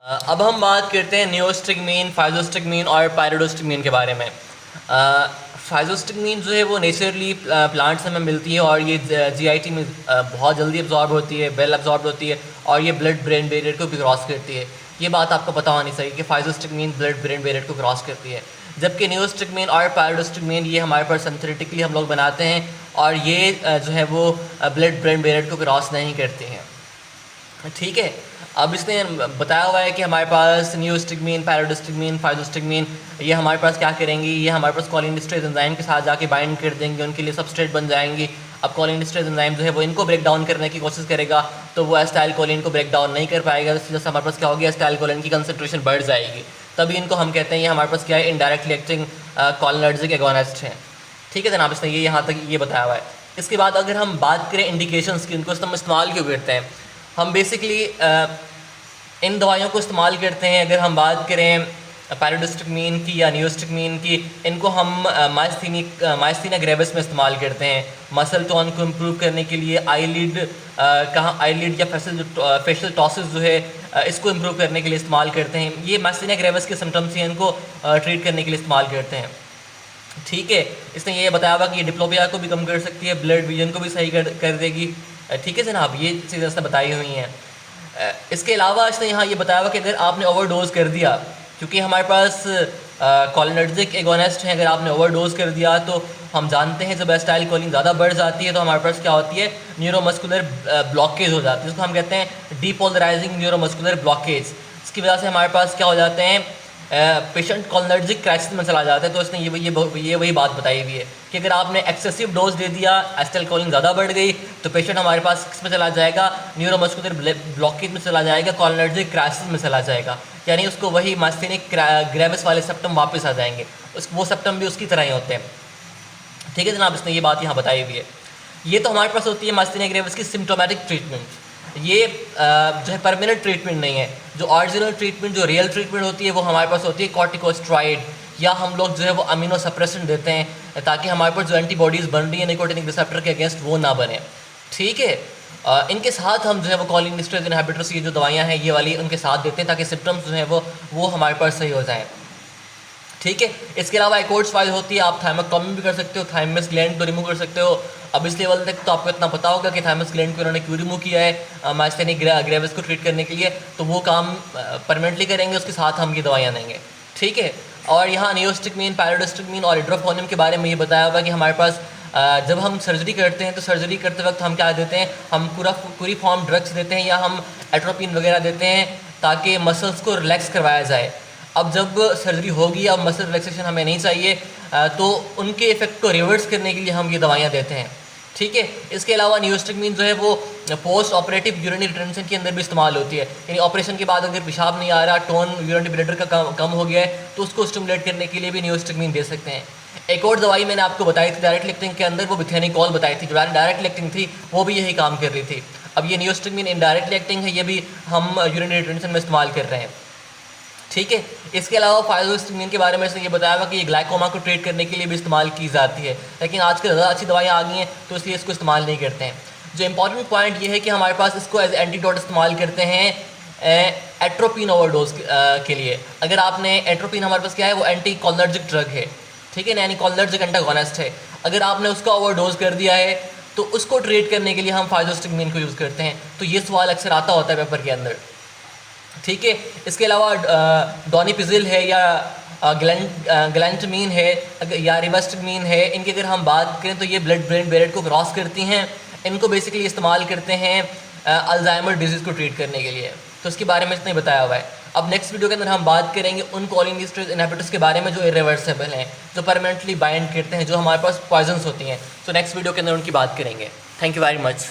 अब हम बात करते हैं नियोस्टिग्मीन, फाइजोस्टिग्मीन और पायरिडोस्टिग्मीन के बारे में। फाइजोस्टिग्मीन जो है वो नेचुरली प्लांट से हमें मिलती है और ये जीआईटी में बहुत जल्दी अब्जॉर्ब होती है, वेल अब्जॉर्ब होती है और ये ब्लड ब्रेन बैरियर को भी क्रॉस करती है। ये बात आपको पता होनी चाहिए कि फाइजोस्टिग्मीन ब्लड ब्रेन बैरियर को क्रॉस करती है, जबकि नियोस्टिग्मीन और पायरिडोस्टिग्मीन ये हमारे पास सिंथेटिकली हम लोग बनाते हैं और ये जो है वो ब्लड ब्रेन बैरियर को क्रॉस नहीं करती हैं। ठीक है, अब इसने बताया हुआ है कि हमारे पास नियोस्टिग्मीन, पायरिडोस्टिग्मीन, फाइजोस्टिग्मीन ये हमारे पास क्या करेंगी, ये हमारे पास कोलिनेस्टरेज एंजाइम के साथ जाके बाइंड कर देंगे, उनके लिए सबस्ट्रेट बन जाएंगी। अब कोलिनेस्टरेज एंजाइम जो है वो इनको ब्रेक डाउन करने की कोशिश करेगा तो वो एसिटाइल कोलिन को ब्रेक डाउन नहीं कर पाएगा, इस वजह से हमारे पास क्या होगी, एसिटाइल कोलिन की कंसंट्रेशन बढ़ जाएगी। तभी इनको हम कहते हैं ये हमारे पास क्या है, इनडायरेक्टली एक्टिंग कोलिनर्जिक एगोनिस्ट हैं। ठीक है जनाब, इसने ये यहाँ तक ये बताया हुआ है। इसके बाद अगर हम बात करें इंडिकेशंस की, उनको हम इस्तेमाल क्यों करते हैं, हम बेसिकली इन दवाइयों को इस्तेमाल करते हैं। अगर हम बात करें पायरिडोस्टिग्मीन की या नियोस्टिग्मीन की, इनको हम माइस्थीनिया ग्रेविस में इस्तेमाल करते हैं मसल टोन को इम्प्रूव करने के लिए। आईलिड या फेशियल टॉसिस जो है इसको इम्प्रूव करने के लिए इस्तेमाल करते हैं। ये माइस्थीनिया ग्रेविस के सिम्टम्स हैं, इनको ट्रीट करने के लिए इस्तेमाल करते हैं। ठीक है, इसने ये बताया हुआ कि ये डिप्लोपिया को भी कम कर सकती है, ब्लड विजन को भी सही कर देगी। ठीक है जनाब, ये चीज़ें इसने बताई हुई हैं। इसके अलावा इसने यहाँ ये बताया हुआ कि अगर आपने ओवरडोज कर दिया, क्योंकि हमारे पास कोलिनर्जिक एगोनिस्ट हैं, अगर आपने ओवरडोज कर दिया तो हम जानते हैं जब एसिटाइल कोलिन ज़्यादा बढ़ जाती है तो हमारे पास क्या होती है, न्यूरोमस्कुलर ब्लॉकेज हो जाती है, जिसको हम कहते हैं डीपोलराइजिंग न्यूरोमस्कुलर ब्लॉकेज। इसकी वजह से हमारे पास क्या हो जाते हैं, पेशेंट कोलिनर्जिक क्राइसिस में चला जाता है। तो इसने ये वही बात बताई हुई है कि अगर आपने एक्सेसिव डोज दे दिया, एसिटाइल कोलिन ज़्यादा बढ़ गई तो पेशेंट हमारे पास किस में चला जाएगा, न्यूरोमस्कुलर ब्लॉकेज में चला जाएगा, कोलिनर्जिक क्राइसिस में चला जाएगा। यानी उसको वही माइस्थीनिक ग्रेविस वाले सिम्टम वापस आ जाएंगे, वो सिम्टम भी उसकी तरह ही होते हैं। ठीक है जनाब, इसने ये बात यहाँ बताई हुई है। ये तो हमारे पास होती है माइस्थीनिया ग्रेविस की सिम्टोमेटिक ट्रीटमेंट। ये जो है परमानेंट ट्रीटमेंट नहीं है। जो ओरिजिनल ट्रीटमेंट, जो रियल ट्रीटमेंट होती है वो हमारे पास होती है कॉर्टिकोस्टेरॉइड, या हम लोग जो है वो अमीनो सप्रेसेंट देते हैं ताकि हमारे पास जो एंटीबॉडीज़ बन रही है निकोटिनिक रिसेप्टर के अगेंस्ट वो ना बने। ठीक है, इनके साथ हम जो है वो कोलिनेस्टरेज इनहिबिटर्स, ये जो दवाइयाँ हैं ये वाली उनके साथ देते हैं ताकि सिम्टम्स जो हैं वो हमारे पास सही हो जाएँ। ठीक है, इसके अलावा एक और फाइल होती है, आप थायमोक्टोमी भी कर सकते हो, थाइमस ग्लैंड को रिमूव कर सकते हो। अब इस लेवल तक तो आपको इतना पता होगा कि थाइमस ग्लैंड को उन्होंने क्यों रिमूव किया है माइस्थीनिया ग्रेविस को ट्रीट करने के लिए, तो वो काम परमानेंटली करेंगे, उसके साथ हम ये दवाइयाँ देंगे। ठीक है, और यहाँ नियोस्टिग्मीन, पायरिडोस्टिग्मीन और इड्रोफोनियम के बारे में ये बताया हुआ कि हमारे पास जब हम सर्जरी करते हैं तो सर्जरी करते वक्त हम क्या देते हैं, हम पूरी फॉर्म ड्रग्स देते हैं या हम एट्रोपिन वगैरह देते हैं ताकि मसल्स को रिलैक्स करवाया जाए। अब जब सर्जरी होगी, अब मसल रिलैक्सेशन हमें नहीं चाहिए, तो उनके इफेक्ट को रिवर्स करने के लिए हम ये दवाइयाँ देते हैं। ठीक है, इसके अलावा नियोस्टिग्मीन जो है वो पोस्ट ऑपरेटिव यूरिनरी रिटेंशन के अंदर भी इस्तेमाल होती है। यानी ऑपरेशन के बाद अगर पेशाब नहीं आ रहा, टोन यूरिनरी ब्लैडर का कम हो गया है, तो उसको स्टिमुलेट करने के लिए भी नियोस्टिग्मीन दे सकते हैं। एक और दवाई मैंने आपको बताई थी डायरेक्ट लिफ्टिंग के अंदर, वो मिथेनिकॉल बताई थी, जो डायरेक्ट लिफ्टिंग थी वो भी यही काम कर रही थी। अब ये नियोस्टिग्मीन इनडायरेक्ट एक्टिंग है, ये भी हम यूरिनरी रिटेंशन में इस्तेमाल कर रहे हैं। ठीक है, इसके अलावा फाइजोस्टिग्मीन के बारे में इसने ये बताया हुआ कि ये ग्लाइकोमा को ट्रीट करने के लिए भी इस्तेमाल की जाती है, लेकिन आजकल ज़्यादा अच्छी दवाइयाँ आ गई हैं तो इसलिए इसको इस्तेमाल नहीं करते हैं। जो इंपॉर्टेंट पॉइंट ये है कि हमारे पास इसको एज एंटीडोट इस्तेमाल करते हैं एट्रोपिन ओवरडोज के लिए। अगर आपने एट्रोपिन, हमारे पास क्या है, वो एंटी कोलिनर्जिक ड्रग है। ठीक है, यानी कोलिनर्जिक एंटागोनिस्ट है। अगर आपने उसका ओवरडोज कर दिया है तो उसको ट्रीट करने के लिए हम फाइजोस्टिग्मीन को यूज़ करते हैं। तो ये सवाल अक्सर आता होता है पेपर के अंदर। ठीक है, इसके अलावा डोनिपिजिल है या ग्लैंटामीन है या रिवास्टिग्मीन है, इनकी अगर हम बात करें तो ये ब्लड ब्रेन बैरियर को क्रॉस करती हैं। इनको बेसिकली इस्तेमाल करते हैं अल्जाइमर डिजीज़ को ट्रीट करने के लिए। तो इसके बारे में इसने बताया हुआ है। अब नेक्स्ट वीडियो के अंदर हम बात करेंगे उन कोलिनेस्टरेज इनहिबिटर्स के बारे में जो इरिवर्सिबल हैं, जो परमानेंटली बाइंड करते हैं, जो हमारे पास पॉइजन्स होती हैं। तो नेक्स्ट वीडियो के अंदर उनकी बात करेंगे। Thank you very much.